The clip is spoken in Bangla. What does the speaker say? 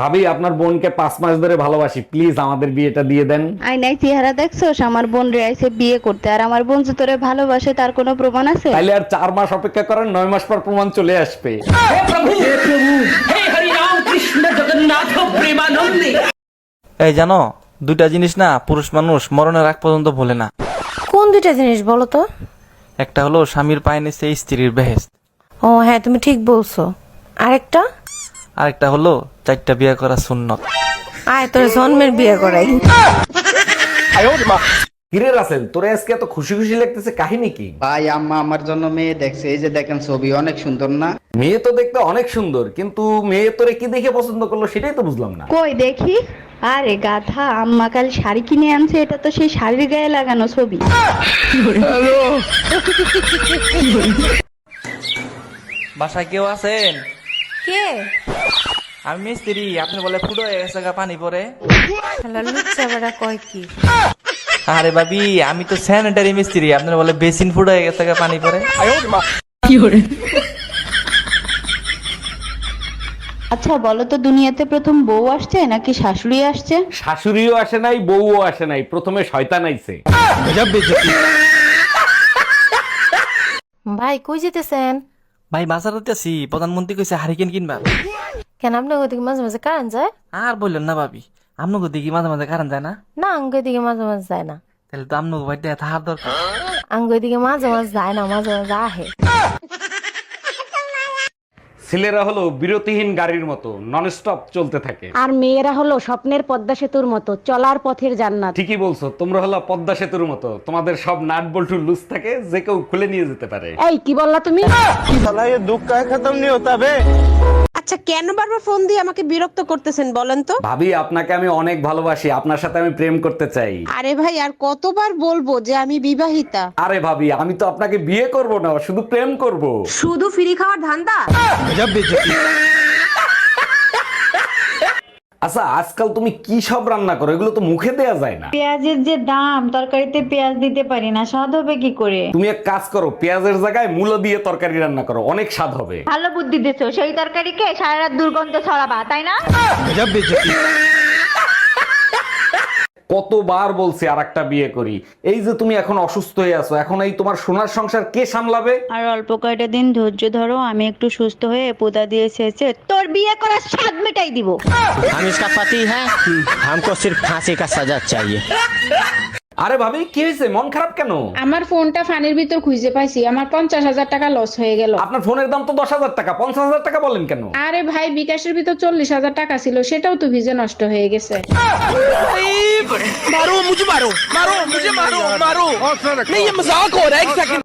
ভাবি আপনার বোনকে 5 মাস ধরে ভালোবাসি, প্লিজ আমাদের বিয়েটা দিয়ে দেন। আয়নায় চেহারা দেখছোস? আমার বোন রে আইছে বিয়ে করতে, আর আমার বোন যে তোরে ভালোবাসে তার কোনো প্রমাণ আছে? তাইলে আর 4 মাস অপেক্ষা করেন, 9 মাস পর প্রমাণ চলে আসবে। এই জানো, দুইটা জিনিস না পুরুষ মানুষ মরণের আগ পর্যন্ত ভোলে না। কোন দুইটা জিনিস বলো তো? একটা হলো স্বামীর পায়ে নিচে স্ত্রীর বেহেশত, ও হ্যাঁ, তুমি ঠিক বলছো। আরেকটা? আরেকটা হলো 4টা বিয়ে করা সুন্নত। আয় তোর জন্মের বিয়ে করাই। কিরে রাসেল, তোরে আজকে এত খুশি খুশি লাগতেছে, কাহিনী কি? ভাই আম্মা আমার জন্য মেয়ে দেখছে, এই যে দেখেন ছবি অনেক সুন্দর না? মেয়ে তো দেখতে অনেক সুন্দর, কিন্তু মেয়ে তোরে কি দেখে পছন্দ করলো সেটাই তো বুঝলাম না। কই দেখি। আরে গাধা, আম্মা কাল শাড়ি কিনে আনছে, এটা তো সেই শাড়ির গায়ে লাগানো ছবি। বাসায় কেউ আছেন? কে? আমি মিস্ত্রি, আপনি বলে ফুটো হয়ে গেছে গা পানি পরে। শালা লুচ্চা বেটা কয় কি? আরে ভাবি, আমি তো স্যানিটারি মিস্ত্রি, আপনার বলে বেসিন ফুটো হয়ে গেছে গা পানি পরে। আচ্ছা বলো তো, দুনিয়াতে প্রথম বউ আসছে নাকি শাশুড়ি আসছে? শাশুড়িও আসে নাই, বউও আসে নাই, প্রথমে শয়তান আইছে। ভাই কই যেতেছেন? ভাই বাজার আছি, প্রধানমন্ত্রী কইছে হারিকেন কিনবা। কেন আপনার ওদিকে মাঝে মাঝে কারেন্ট যায়? আর বললেন না ভাবি, আপনাকে দেখি মাঝে মাঝে কারণ যায় না। না, আঙ্গ এদিকে মাঝে মাঝে যায় না। তাহলে তো আপনাকে বাড়িতে থাকার দরকার। আঙ্গ এদিকে মাঝে মাঝে যায় না, মাঝে মাঝে আহে। ছেলেরা হলো বিরতিহীন গাড়ির মতো, নন স্টপ চলতে থাকে। আর মেয়েরা হলো স্বপ্নের পদ্মা সেতুর মতো, চলার পথের জান্নাত। ঠিকই বলছো, তোমরা হলো পদ্মা সেতুর মতো, তোমাদের সব নাট বল্টু লুজ থাকে, যে কেউ খুলে নিয়ে যেতে পারে। এই কি বললা তুমি? আচ্ছা, কেন বারবার ফোন দিয়ে আমাকে বিরক্ত করতেছেন বলেন তো? ভাবি, আপনাকে আমি অনেক ভালোবাসি, আপনার সাথে আমি প্রেম করতে চাই। আরে ভাই, আর কতবার বলবো যে আমি বিবাহিতা? আরে ভাবি, আমি তো আপনাকে বিয়ে করব না, শুধু প্রেম করব। শুধু ফ্রি খাওয়ার ধান্দা? আচ্ছা, আজকাল তুমি কি সব রান্না করো? এগুলো তো মুখে দেয়া যায় না। পেঁয়াজের যে দাম, তরকারিতে পেঁয়াজ দিতে পারি না, স্বাদ হবে কি করে? তুমি এক কাজ করো, পেঁয়াজের জায়গায় মূলো দিয়ে তরকারি রান্না করো, অনেক স্বাদ হবে। ভালো বুদ্ধি দিছো, সেই তরকারিকে সারা রাত দুর্গন্ধ ছড়াবা, তাই না? কতবার বলছি আর একটা বিয়ে করি, এই যে তুমি এখন অসুস্থ হয়ে আছো, এখন এই তোমার সোনার সংসার কে সামলাবে? আর অল্প কয়টা দিন ধৈর্য ধরো, আমি একটু সুস্থ হয়ে পোদা দিয়ে শেষে তোর বিয়ে করার স্বাদ মেটাই দিব। हम इसका पति है, हमको सिर्फ फांसी का सजा चाहिए। আরে ভাবি, কি হয়েছে? মন খারাপ কেন? আমার ফোনটা ফানির ভিতর খুঁজে পাইছি, আমার 50,000 টাকা লস হয়ে গেল। আপনার ফোনের দাম তো 10,000 টাকা, 50,000 টাকা বলেন কেন? আরে ভাই, বিকাশের ভিতর 40,000 টাকা ছিল, সেটাও তো ভিজে নষ্ট হয়ে গেছে। मारो मुझे, मारो मारो मुझे, मारो मारो नहीं, ये मजाक हो रहा है। एक सेकंड।